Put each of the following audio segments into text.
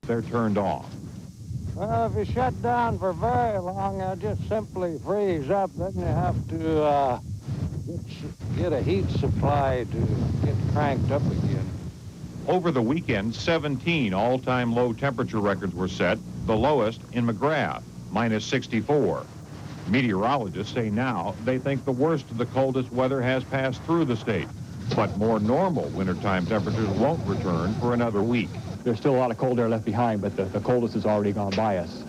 they're turned off. Well, if you shut down for very long, they'll just simply freeze up. Then you have to get a heat supply to get cranked up again. Over the weekend, 17 all-time low temperature records were set, the lowest in McGrath, minus 64. Meteorologists say now they think the worst of the coldest weather has passed through the state, but more normal wintertime temperatures won't return for another week. There's still a lot of cold air left behind, but the coldest has already gone by us.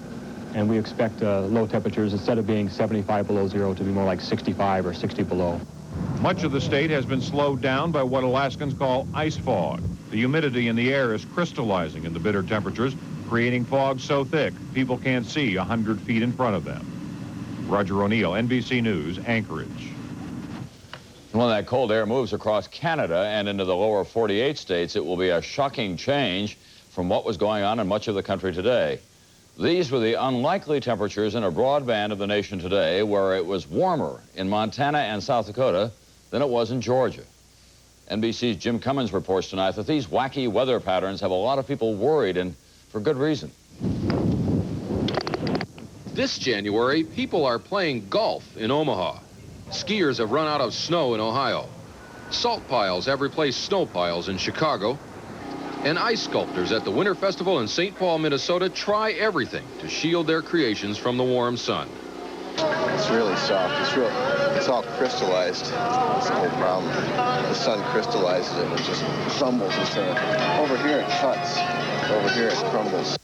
And we expect low temperatures, instead of being 75 below zero, to be more like 65 or 60 below. Much of the state has been slowed down by what Alaskans call ice fog. The humidity in the air is crystallizing in the bitter temperatures, creating fog so thick people can't see 100 feet in front of them. Roger O'Neill, NBC News, Anchorage. When that cold air moves across Canada and into the lower 48 states, it will be a shocking change from what was going on in much of the country today. These were the unlikely temperatures in a broad band of the nation today, where it was warmer in Montana and South Dakota than it was in Georgia. NBC's Jim Cummins reports tonight that these wacky weather patterns have a lot of people worried, and for good reason. This January, people are playing golf in Omaha. Skiers have run out of snow in Ohio. Salt piles have replaced snow piles in Chicago. And ice sculptors at the Winter Festival in St. Paul, Minnesota try everything to shield their creations from the warm sun. It's really soft. It's all crystallized. That's the whole problem. The sun crystallizes it and it just crumbles instead of... Over here it cuts. Over here it crumbles.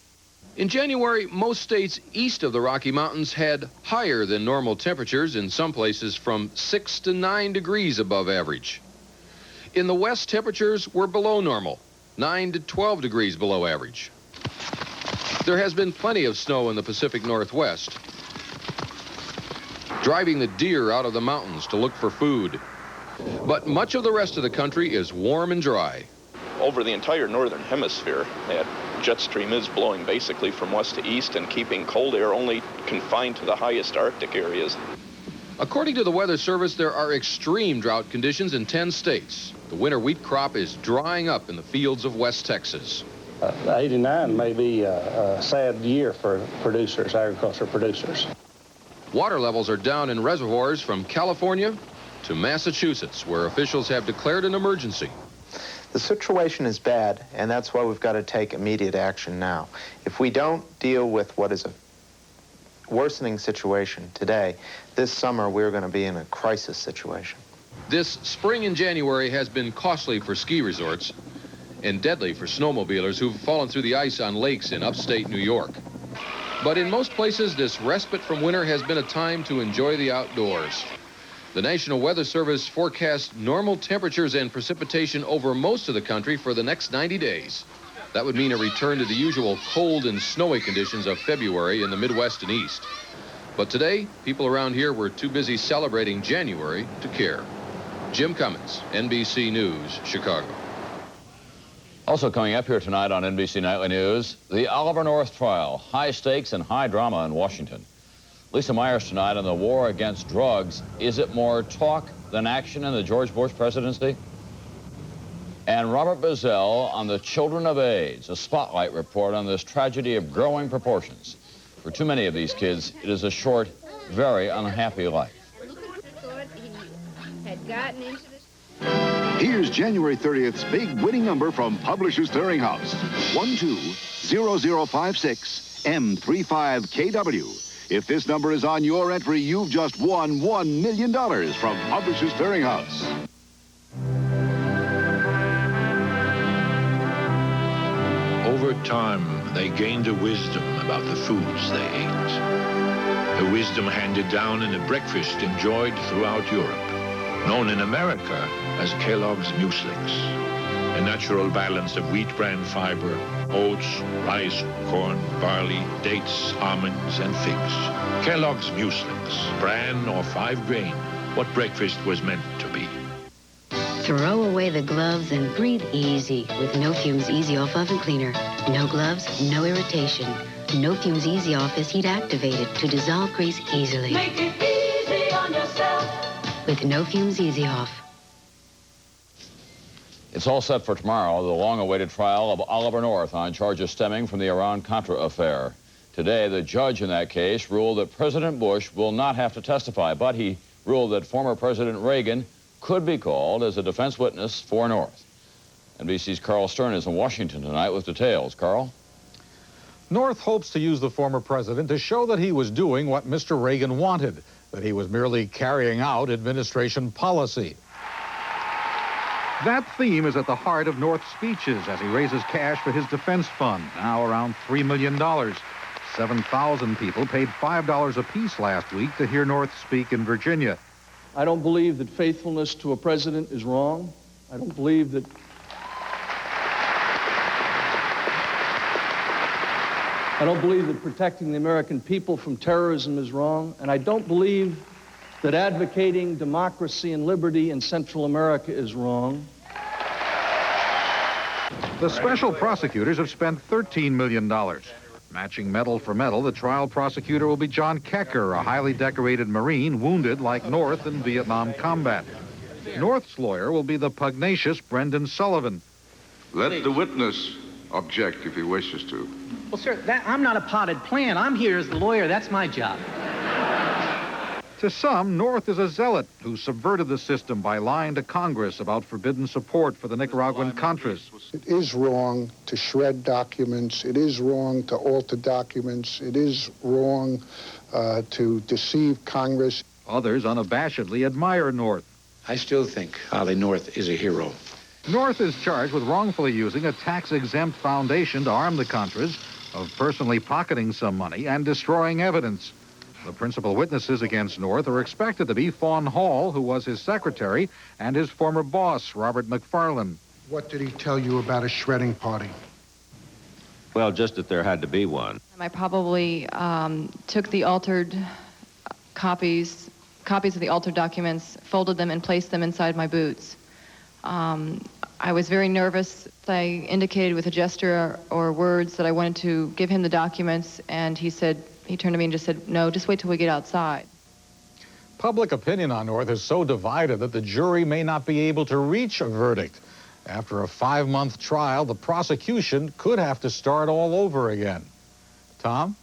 In January, most states east of the Rocky Mountains had higher than normal temperatures, in some places from 6 to 9 degrees above average. In the west, temperatures were below normal, 9 to 12 degrees below average. There has been plenty of snow in the Pacific Northwest, driving the deer out of the mountains to look for food. But much of the rest of the country is warm and dry. Over the entire northern hemisphere, that jet stream is blowing basically from west to east and keeping cold air only confined to the highest Arctic areas. According to the Weather Service, there are extreme drought conditions in 10 states. The winter wheat crop is drying up in the fields of West Texas. 89 may be a sad year for producers, agriculture producers. Water levels are down in reservoirs from California to Massachusetts, where officials have declared an emergency. The situation is bad, and that's why we've got to take immediate action now. If we don't deal with what is a worsening situation today, this summer we're going to be in a crisis situation. This spring in January has been costly for ski resorts and deadly for snowmobilers who've fallen through the ice on lakes in upstate New York. But in most places, this respite from winter has been a time to enjoy the outdoors. The National Weather Service forecasts normal temperatures and precipitation over most of the country for the next 90 days. That would mean a return to the usual cold and snowy conditions of February in the Midwest and East. But today, people around here were too busy celebrating January to care. Jim Cummins, NBC News, Chicago. Also coming up here tonight on NBC Nightly News, the Oliver North trial, high stakes and high drama in Washington. Lisa Myers tonight on the war against drugs. Is it more talk than action in the George Bush presidency? And Robert Bazell on the children of AIDS, a spotlight report on this tragedy of growing proportions. For too many of these kids, it is a short, very unhappy life. Here's January 30th's big winning number from Publishers Clearinghouse, 120056 M35KW. If this number is on your entry, you've just won $1 million from Publishers Clearinghouse. Over time, they gained a wisdom about the foods they ate. A wisdom handed down in a breakfast enjoyed throughout Europe, known in America as Kellogg's Mueslix. A natural balance of wheat bran fiber, oats, rice, corn, barley, dates, almonds, and figs. Kellogg's Mueslix, bran or 5-grain, what breakfast was meant to be. Throw away the gloves and breathe easy with No Fumes Easy Off Oven Cleaner. No gloves, no irritation. No Fumes Easy Off is heat activated to dissolve grease easily. Make it easy on yourself with No Fumes Easy Off. It's all set for tomorrow, the long-awaited trial of Oliver North on charges stemming from the Iran-Contra affair. Today, the judge in that case ruled that President Bush will not have to testify, but he ruled that former President Reagan could be called as a defense witness for North. NBC's Carl Stern is in Washington tonight with details. Carl? North hopes to use the former president to show that he was doing what Mr. Reagan wanted, that he was merely carrying out administration policy. That theme is at the heart of North's speeches as he raises cash for his defense fund, now around $3 million. 7,000 people paid $5 apiece last week to hear North speak in Virginia. I don't believe that faithfulness to a president is wrong. I don't believe that protecting the American people from terrorism is wrong, and I don't believe that advocating democracy and liberty in Central America is wrong. The special prosecutors have spent $13 million. Matching medal for medal, the trial prosecutor will be John Kecker, a highly decorated Marine wounded like North in Vietnam combat. North's lawyer will be the pugnacious Brendan Sullivan. Let the witness object if he wishes to. Well, sir, I'm not a potted plant. I'm here as the lawyer. That's my job. To some, North is a zealot who subverted the system by lying to Congress about forbidden support for the Nicaraguan Contras. It is wrong to shred documents. It is wrong to alter documents. It is wrong to deceive Congress. Others unabashedly admire North. I still think Ollie North is a hero. North is charged with wrongfully using a tax-exempt foundation to arm the Contras, of personally pocketing some money and destroying evidence. The principal witnesses against North are expected to be Fawn Hall, who was his secretary, and his former boss, Robert McFarlane. What did he tell you about a shredding party? Well, just that there had to be one. I probably took the altered copies of the altered documents, folded them, and placed them inside my boots. I was very nervous. I indicated with a gesture or words that I wanted to give him the documents, and he turned to me and just said, "No, just wait till we get outside." Public opinion on North is so divided that the jury may not be able to reach a verdict. After a 5-month trial, the prosecution could have to start all over again. Tom?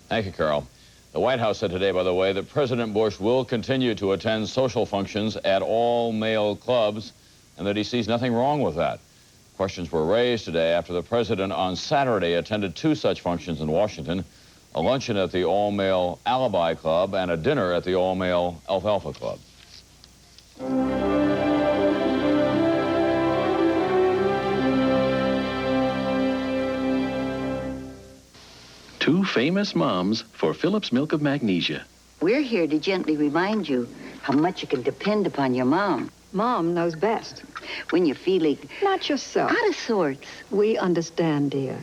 Thank you, Carl. The White House said today, by the way, that President Bush will continue to attend social functions at all male clubs and that he sees nothing wrong with that. Questions were raised today after the president on Saturday attended 2 such functions in Washington, a luncheon at the all-male Alibi Club and a dinner at the all-male Alfalfa Club. Two famous moms for Phillips Milk of Magnesia. We're here to gently remind you how much you can depend upon your mom. Mom knows best. When you're feeling... Not yourself. Out of sorts. We understand, dear.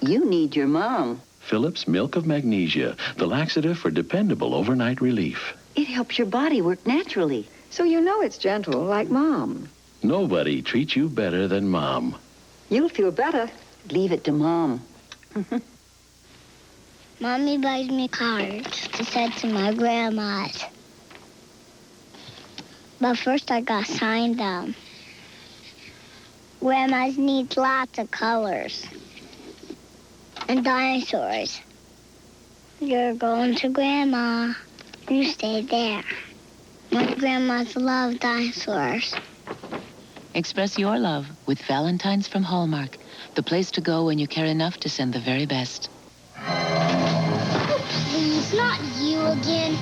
You need your mom. Phillips Milk of Magnesia, the laxative for dependable overnight relief. It helps your body work naturally. So you know it's gentle, like Mom. Nobody treats you better than Mom. You'll feel better. Leave it to Mom. Mommy buys me cards to send to my grandma's. But first I gotta sign them. Grandma's needs lots of colors. And dinosaurs. You're going to Grandma. You stay there. My grandmas love dinosaurs. Express your love with Valentine's from Hallmark, the place to go when you care enough to send the very best. Oh, please, not you again.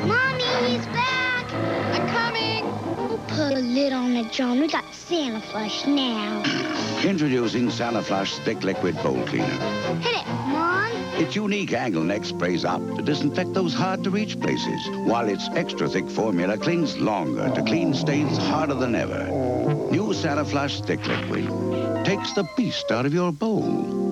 Mommy, he's back. I'm coming. Oh, put a lid on it, John. We got Santa Flush now. Introducing Santa Flush Thick Liquid Bowl Cleaner. Hit it, Mom. Its unique angle neck sprays out to disinfect those hard-to-reach places, while its extra-thick formula clings longer to clean stains harder than ever. New Santa Flush Thick Liquid takes the beast out of your bowl.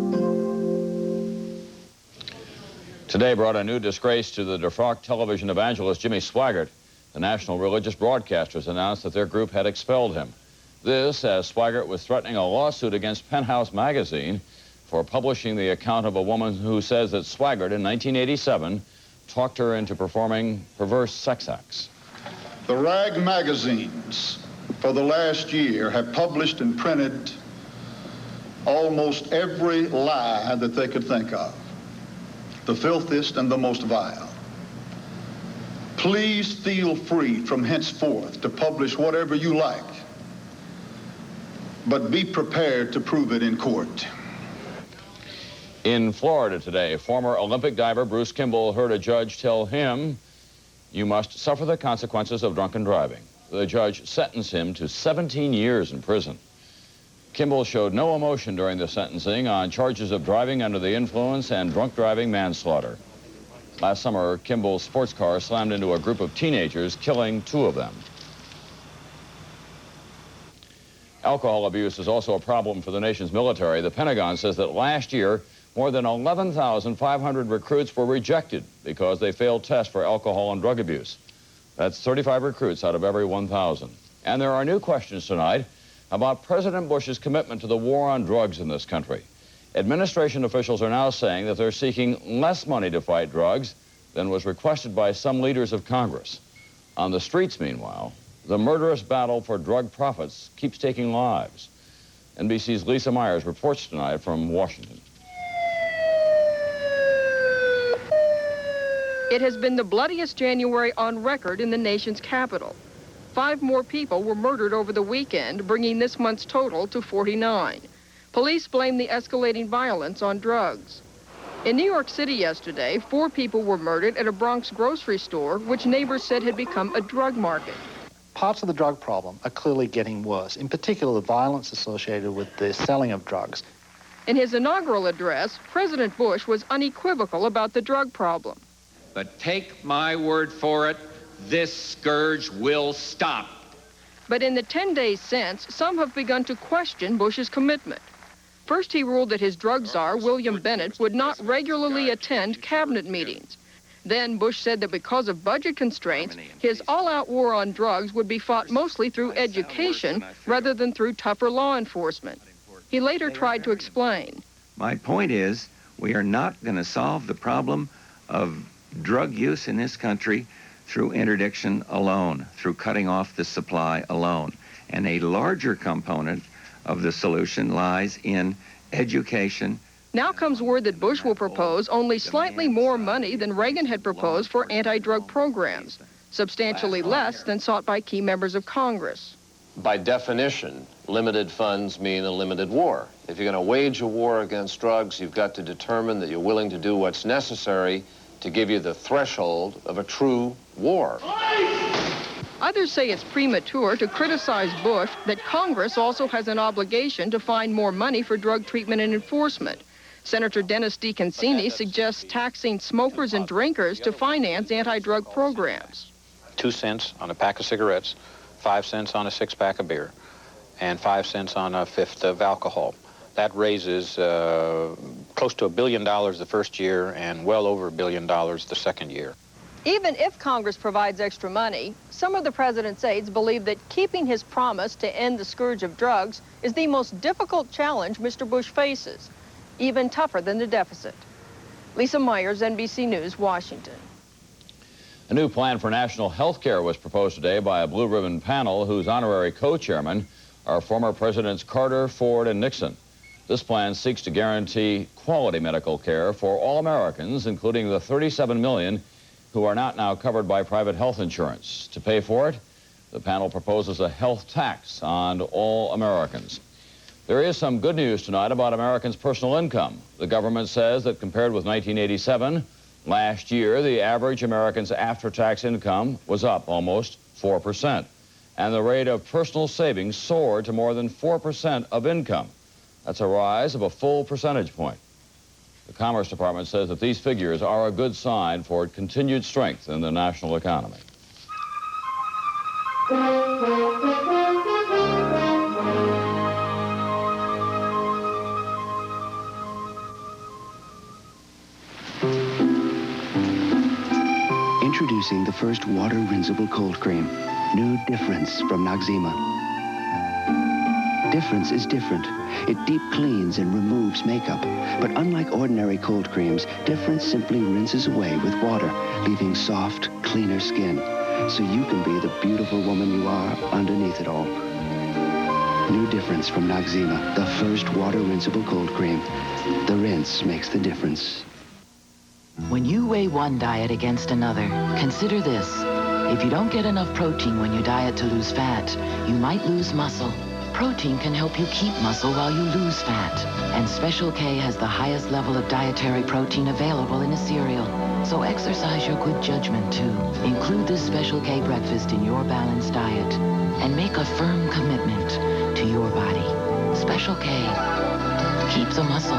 Today brought a new disgrace to the defrocked television evangelist Jimmy Swaggart. The national religious broadcasters announced that their group had expelled him. This, as Swaggart was threatening a lawsuit against Penthouse magazine for publishing the account of a woman who says that Swaggart, in 1987, talked her into performing perverse sex acts. The rag magazines for the last year have published and printed almost every lie that they could think of, the filthiest and the most vile. Please feel free from henceforth to publish whatever you like, but be prepared to prove it in court. In Florida today, former Olympic diver Bruce Kimball heard a judge tell him, "You must suffer the consequences of drunken driving." The judge sentenced him to 17 years in prison. Kimball showed no emotion during the sentencing on charges of driving under the influence and drunk driving manslaughter. Last summer, Kimball's sports car slammed into a group of teenagers, killing 2 of them. Alcohol abuse is also a problem for the nation's military. The Pentagon says that last year, more than 11,500 recruits were rejected because they failed tests for alcohol and drug abuse. That's 35 recruits out of every 1,000. And there are new questions tonight about President Bush's commitment to the war on drugs in this country. Administration officials are now saying that they're seeking less money to fight drugs than was requested by some leaders of Congress. On the streets, meanwhile, the murderous battle for drug profits keeps taking lives. NBC's Lisa Myers reports tonight from Washington. It has been the bloodiest January on record in the nation's capital. 5 more people were murdered over the weekend, bringing this month's total to 49. Police blame the escalating violence on drugs. In New York City yesterday, 4 people were murdered at a Bronx grocery store, which neighbors said had become a drug market. Parts of the drug problem are clearly getting worse, in particular the violence associated with the selling of drugs. In his inaugural address, President Bush was unequivocal about the drug problem. But take my word for it, this scourge will stop. But in the 10 days since, some have begun to question Bush's commitment. First, he ruled that his drug czar, William Bennett, would not regularly attend cabinet meetings. Then Bush said that because of budget constraints, his all-out war on drugs would be fought mostly through education rather than through tougher law enforcement. He later tried to explain. My point is, we are not going to solve the problem of drug use in this country through interdiction alone, through cutting off the supply alone. And a larger component of the solution lies in education. Now comes word that Bush will propose only slightly more money than Reagan had proposed for anti-drug programs, substantially less than sought by key members of Congress. By definition, limited funds mean a limited war. If you're going to wage a war against drugs, you've got to determine that you're willing to do what's necessary to give you the threshold of a true war. Others say it's premature to criticize Bush that Congress also has an obligation to find more money for drug treatment and enforcement. Senator Dennis DeConcini suggests taxing smokers and drinkers to finance anti-drug programs. 2 cents on a pack of cigarettes, 5 cents on a 6-pack of beer, and 5 cents on a fifth of alcohol. That raises close to $1 billion the first year and well over $1 billion the second year. Even if Congress provides extra money, some of the president's aides believe that keeping his promise to end the scourge of drugs is the most difficult challenge Mr. Bush faces, even tougher than the deficit. Lisa Myers, NBC News, Washington. A new plan for national health care was proposed today by a blue ribbon panel whose honorary co-chairmen are former Presidents Carter, Ford, and Nixon. This plan seeks to guarantee quality medical care for all Americans, including the 37 million who are not now covered by private health insurance. To pay for it, the panel proposes a health tax on all Americans. There is some good news tonight about Americans' personal income. The government says that compared with 1987, last year, the average American's after-tax income was up almost 4%, and the rate of personal savings soared to more than 4% of income. That's a rise of a full percentage point. The Commerce Department says that these figures are a good sign for continued strength in the national economy. Introducing the first water rinsable cold cream. New Difference from Noxzema. Difference is different. It deep cleans and removes makeup. But unlike ordinary cold creams, Difference simply rinses away with water, leaving soft, cleaner skin. So you can be the beautiful woman you are underneath it all. New difference from Noxzema, the first water rinsable cold cream. The rinse makes the difference. When you weigh one diet against another, consider this. If you don't get enough protein when you diet to lose fat, you might lose muscle. Protein can help you keep muscle while you lose fat. And Special K has the highest level of dietary protein available in a cereal. So exercise your good judgment, too. Include this Special K breakfast in your balanced diet. And make a firm commitment to your body. Special K. Keep the muscle.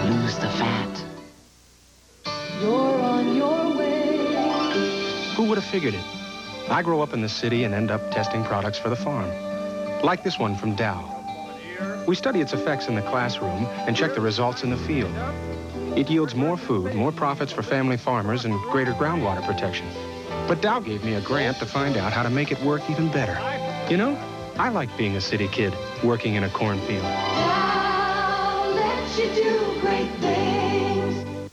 Lose the fat. You're on your way. Who would have figured it? I grow up in the city and end up testing products for the farm. Like this one from Dow. We study its effects in the classroom and check the results in the field. It yields more food, more profits for family farmers, and greater groundwater protection. But Dow gave me a grant to find out how to make it work even better. You know, I like being a city kid working in a cornfield. Dow lets you do great things.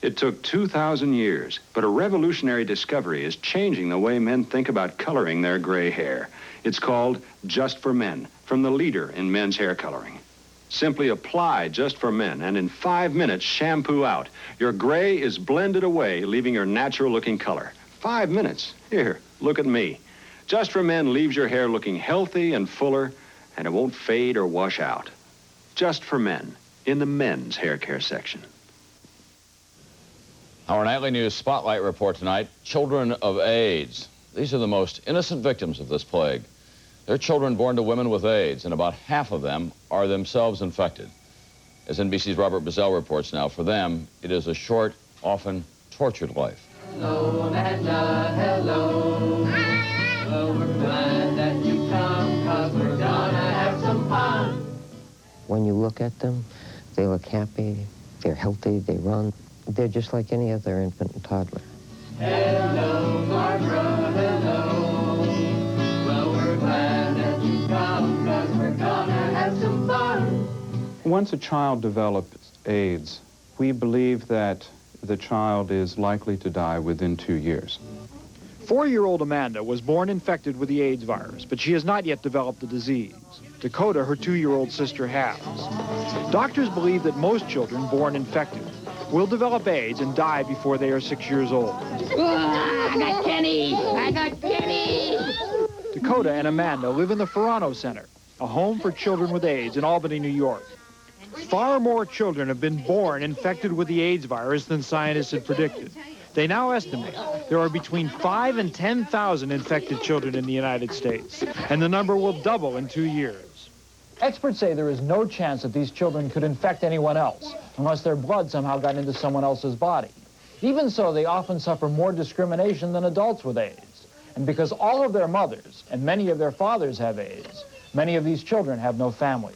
It took 2,000 years, but a revolutionary discovery is changing the way men think about coloring their gray hair. It's called Just for Men, from the leader in men's hair coloring. Simply apply Just for Men, and in 5 minutes, shampoo out. Your gray is blended away, leaving your natural-looking color. 5 minutes. Here, look at me. Just for Men leaves your hair looking healthy and fuller, and it won't fade or wash out. Just for Men, in the men's hair care section. Our nightly news spotlight report tonight, children of AIDS. These are the most innocent victims of this plague. They're children born to women with AIDS, and about half of them are themselves infected. As NBC's Robert Bazell reports now, for them, it is a short, often tortured life. Hello, Amanda, hello. Well, we're glad that you come, 'cause we're gonna have some fun. When you look at them, they look happy, they're healthy, they run. They're just like any other infant and toddler. Hello, Barbara, hello. Well, we're glad that you come, 'cause we're gonna have some fun. Once a child develops AIDS, we believe that the child is likely to die within 2 years. 4-year-old Amanda was born infected with the AIDS virus, but she has not yet developed the disease. Dakota, her 2-year-old sister, has. Doctors believe that most children born infected will develop AIDS and die before they are 6 years old. I got Kenny! I got Kenny! Dakota and Amanda live in the Ferrano Center, a home for children with AIDS in Albany, New York. Far more children have been born infected with the AIDS virus than scientists had predicted. They now estimate there are between 5,000 and 10,000 infected children in the United States, and the number will double in 2 years. Experts say there is no chance that these children could infect anyone else unless their blood somehow got into someone else's body. Even so, they often suffer more discrimination than adults with AIDS. And because all of their mothers and many of their fathers have AIDS, many of these children have no families.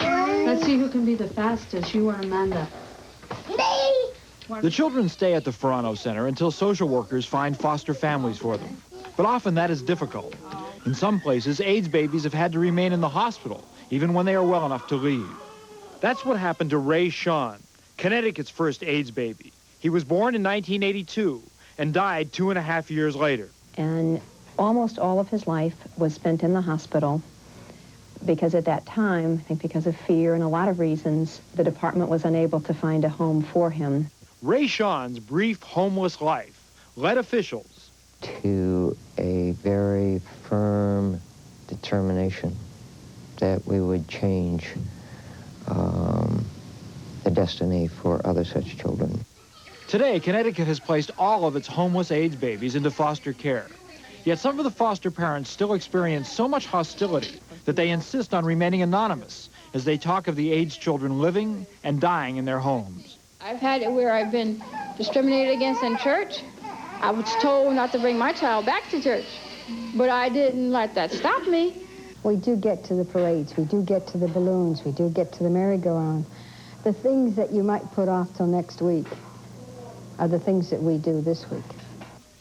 Let's see who can be the fastest, you or Amanda. Me! The children stay at the Ferrano Center until social workers find foster families for them. But often that is difficult. In some places, AIDS babies have had to remain in the hospital, even when they are well enough to leave. That's what happened to Ray Sean, Connecticut's first AIDS baby. He was born in 1982 and died 2.5 years later. And almost all of his life was spent in the hospital because at that time, I think because of fear and a lot of reasons, the department was unable to find a home for him. Ray Sean's brief homeless life led officials to a very firm determination that we would change the destiny for other such children. Today, Connecticut has placed all of its homeless AIDS babies into foster care. Yet some of the foster parents still experience so much hostility that they insist on remaining anonymous as they talk of the AIDS children living and dying in their homes. I've had it where I've been discriminated against in church. I was told not to bring my child back to church, but I didn't let that stop me. We do get to the parades, we do get to the balloons, we do get to the merry-go-round. The things that you might put off till next week are the things that we do this week.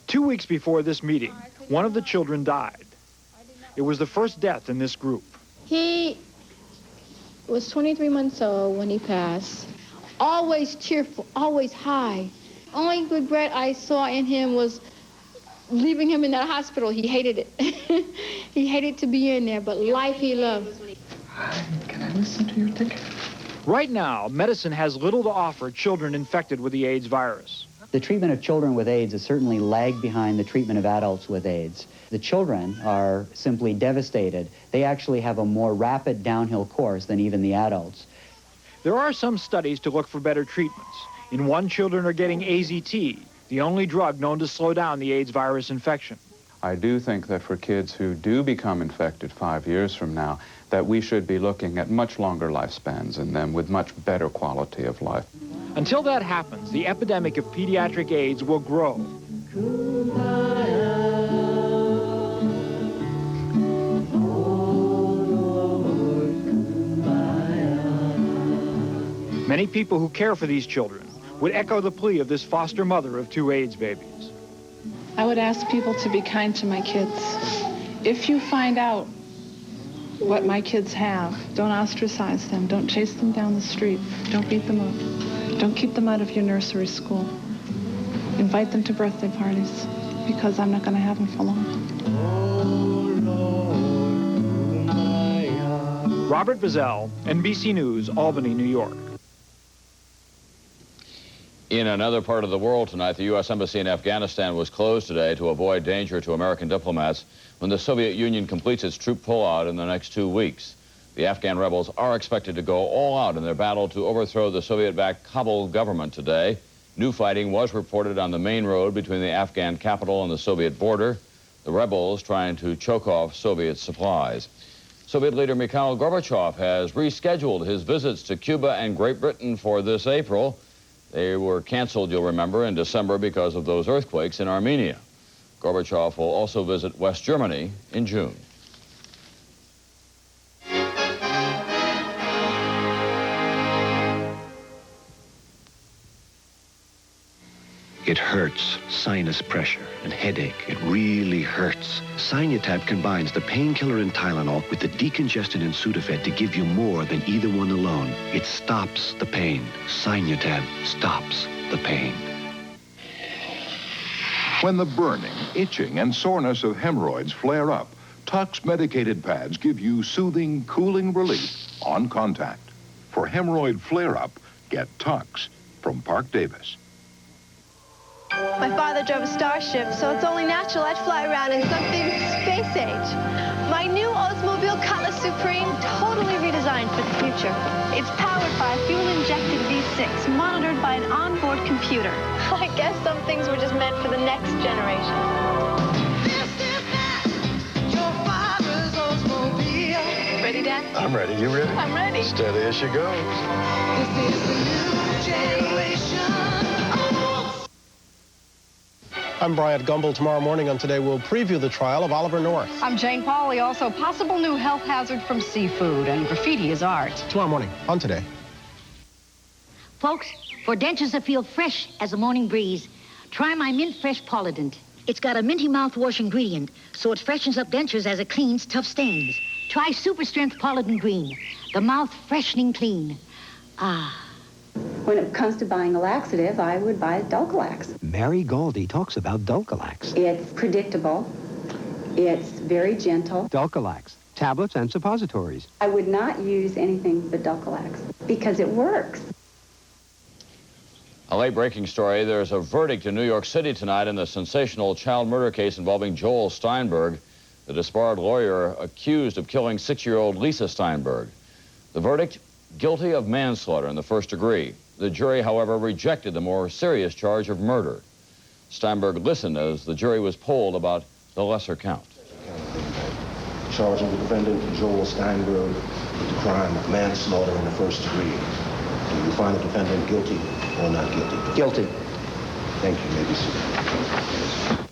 2 weeks before this meeting, one of the children died. It was the first death in this group. He was 23 months old when he passed. Always cheerful, always high. Only regret I saw in him was leaving him in that hospital, he hated it. He hated to be in there, but life he loved. Can I listen to your ticket? Right now, medicine has little to offer children infected with the AIDS virus. The treatment of children with AIDS has certainly lagged behind the treatment of adults with AIDS. The children are simply devastated. They actually have a more rapid downhill course than even the adults. There are some studies to look for better treatments. In one, children are getting AZT, the only drug known to slow down the AIDS virus infection. I do think that for kids who do become infected 5 years from now, that we should be looking at much longer lifespans in them with much better quality of life. Until that happens, the epidemic of pediatric AIDS will grow. Many people who care for these children would echo the plea of this foster mother of 2 AIDS babies. I would ask people to be kind to my kids. If you find out what my kids have, don't ostracize them. Don't chase them down the street. Don't beat them up. Don't keep them out of your nursery school. Invite them to birthday parties, because I'm not going to have them for long. Robert Bazell, NBC News, Albany, New York. In another part of the world tonight, the U.S. Embassy in Afghanistan was closed today to avoid danger to American diplomats when the Soviet Union completes its troop pullout in the next 2 weeks. The Afghan rebels are expected to go all out in their battle to overthrow the Soviet-backed Kabul government today. New fighting was reported on the main road between the Afghan capital and the Soviet border, the rebels trying to choke off Soviet supplies. Soviet leader Mikhail Gorbachev has rescheduled his visits to Cuba and Great Britain for this April. They were canceled, you'll remember, in December because of those earthquakes in Armenia. Gorbachev will also visit West Germany in June. It hurts, sinus pressure and headache. It really hurts. Sinutab combines the painkiller in Tylenol with the decongestant in Sudafed to give you more than either one alone. It stops the pain. Sinutab stops the pain. When the burning, itching, and soreness of hemorrhoids flare up, Tux medicated pads give you soothing, cooling relief on contact. For hemorrhoid flare-up, get Tux from Park Davis. My father drove a starship, so it's only natural I'd fly around in something space age. My new Oldsmobile Cutlass Supreme, totally redesigned for the future. It's powered by a fuel-injected V6, monitored by an onboard computer. I guess some things were just meant for the next generation. Ready, Dad? I'm ready. You ready? I'm ready. Steady as she goes. This is the new generation. I'm Bryant Gumbel. Tomorrow morning on Today, we'll preview the trial of Oliver North. I'm Jane Pauley. Also, possible new health hazard from seafood, and graffiti is art. Tomorrow morning on Today. Folks, for dentures that feel fresh as a morning breeze, try my Mint Fresh Polident. It's got a minty mouthwash ingredient, so it freshens up dentures as it cleans tough stains. Try Super Strength Polident Green, the mouth freshening clean. Ah. When it comes to buying a laxative, I would buy Dulcolax. Mary Galdi talks about Dulcolax. It's predictable. It's very gentle. Dulcolax, tablets and suppositories. I would not use anything but Dulcolax because it works. A late-breaking story. There's a verdict in New York City tonight in the sensational child murder case involving Joel Steinberg, the disbarred lawyer accused of killing 6-year-old Lisa Steinberg. The verdict? Guilty of manslaughter in the first degree. The jury, however, rejected the more serious charge of murder. Steinberg listened as the jury was polled about the lesser count. Charging the defendant, Joel Steinberg, with the crime of manslaughter in the first degree. Do you find the defendant guilty or not guilty? Guilty. Thank you. You may be seated.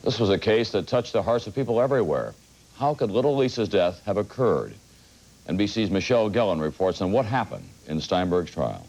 This was a case that touched the hearts of people everywhere. How could little Lisa's death have occurred? NBC's Michelle Gillen reports on what happened in Steinberg's trial.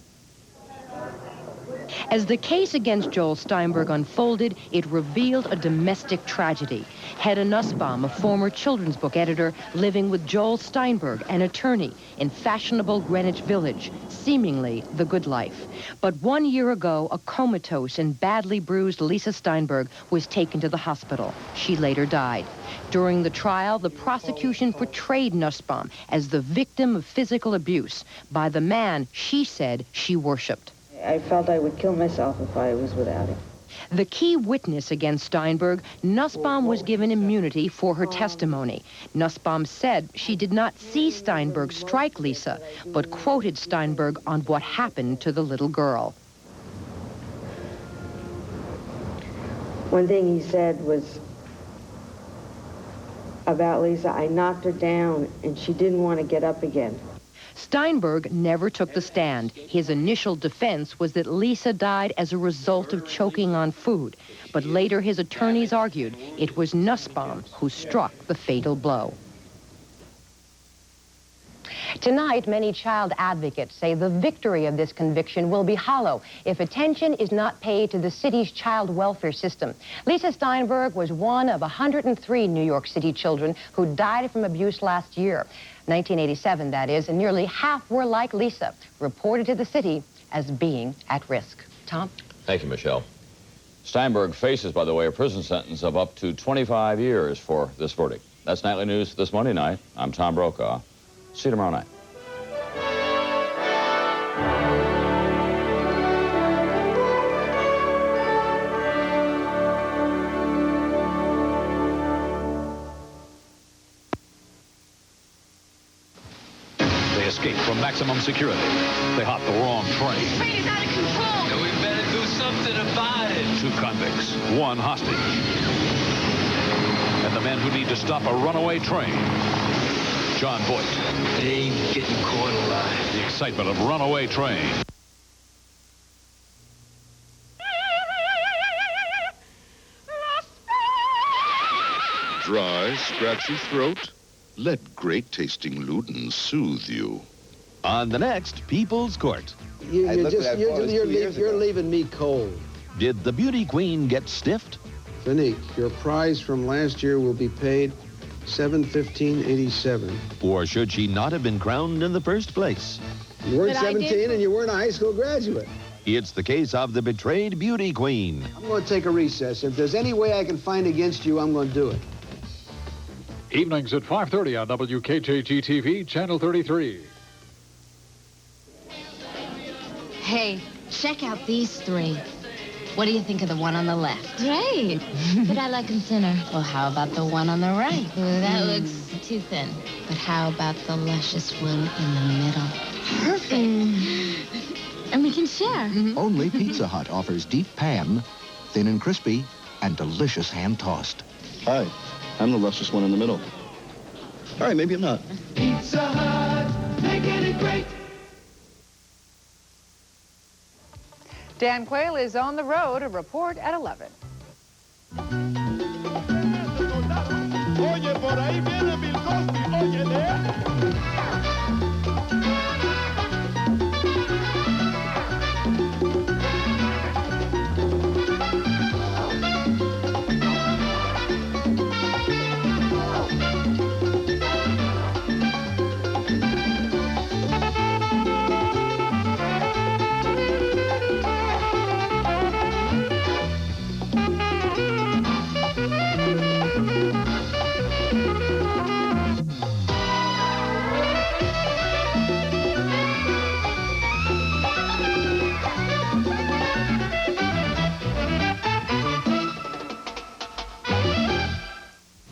As the case against Joel Steinberg unfolded, it revealed a domestic tragedy. Hedda Nussbaum, a former children's book editor, living with Joel Steinberg, an attorney, in fashionable Greenwich Village, seemingly the good life. But 1 year ago, a comatose and badly bruised Lisa Steinberg was taken to the hospital. She later died. During the trial, the prosecution portrayed Nussbaum as the victim of physical abuse by the man she said she worshipped. I felt I would kill myself if I was without him. The key witness against Steinberg, Nussbaum was given immunity for her testimony. Nussbaum said she did not see Steinberg strike Lisa, but quoted Steinberg on what happened to the little girl. One thing he said was about Lisa, I knocked her down and she didn't want to get up again. Steinberg never took the stand. His initial defense was that Lisa died as a result of choking on food. But later his attorneys argued it was Nussbaum who struck the fatal blow. Tonight, many child advocates say the victory of this conviction will be hollow if attention is not paid to the city's child welfare system. Lisa Steinberg was one of 103 New York City children who died from abuse last year. 1987, that is, and nearly half were like Lisa, reported to the city as being at risk. Tom? Thank you, Michelle. Steinberg faces, by the way, a prison sentence of up to 25 years for this verdict. That's Nightly News this Monday night. I'm Tom Brokaw. See you tomorrow night. They escape from maximum security. They hop the wrong train. This train is out of control. And we better do something about it. 2 convicts, 1 hostage. And the men who need to stop a runaway train. John Voight. They ain't getting caught alive. The excitement of runaway train. Dry, scratchy throat? Let great-tasting Luden soothe you. On the next People's Court. You're leaving me cold. Did the beauty queen get stiffed? Fanique, your prize from last year will be paid $715.87. Or should she not have been crowned in the first place? You weren't 17 and you weren't a high school graduate. It's the case of the betrayed beauty queen. I'm going to take a recess. If there's any way I can find against you, I'm going to do it. Evenings at 5:30 on WKJG-TV, Channel 33. Hey, check out these 3. What do you think of the one on the left? Great. But I like him thinner. Well, how about the one on the right? Ooh, that looks too thin. But how about the luscious one in the middle? Perfect. And we can share. Only Pizza Hut offers deep pan, thin and crispy, and delicious hand-tossed. Hi, I'm the luscious one in the middle. All right, maybe I'm not. Pizza Hut, making it great. Dan Quayle is on the road. A report at 11. Oye, por ahí viene Bill Cosby. Óyele.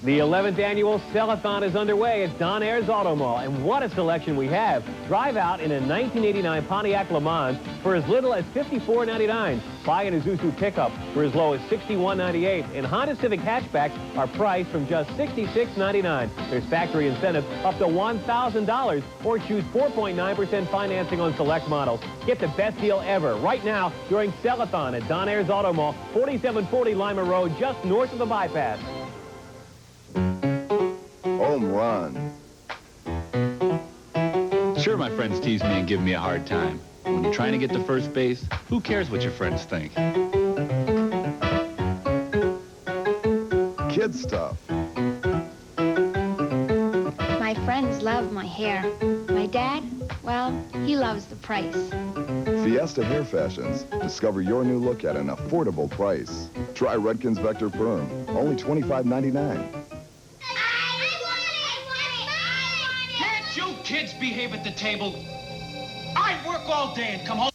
The 11th annual Sell-a-thon is underway at Don Ayers Auto Mall, and what a selection we have. Drive out in a 1989 Pontiac Le Mans for as little as $54.99. Buy an Isuzu pickup for as low as $61.98, and Honda Civic hatchbacks are priced from just $66.99. There's factory incentive up to $1,000, or choose 4.9% financing on select models. Get the best deal ever right now during Sell-a-thon at Don Ayers Auto Mall, 4740 Lima Road, just north of the bypass. Home run. Sure, my friends tease me and give me a hard time. When you're trying to get to first base, who cares what your friends think? Kid stuff. My friends love my hair. My dad, well, he loves the price. Fiesta Hair Fashions. Discover your new look at an affordable price. Try Redken's Vector Perm. Only $25.99. Can't you kids behave at the table? I work all day and come home.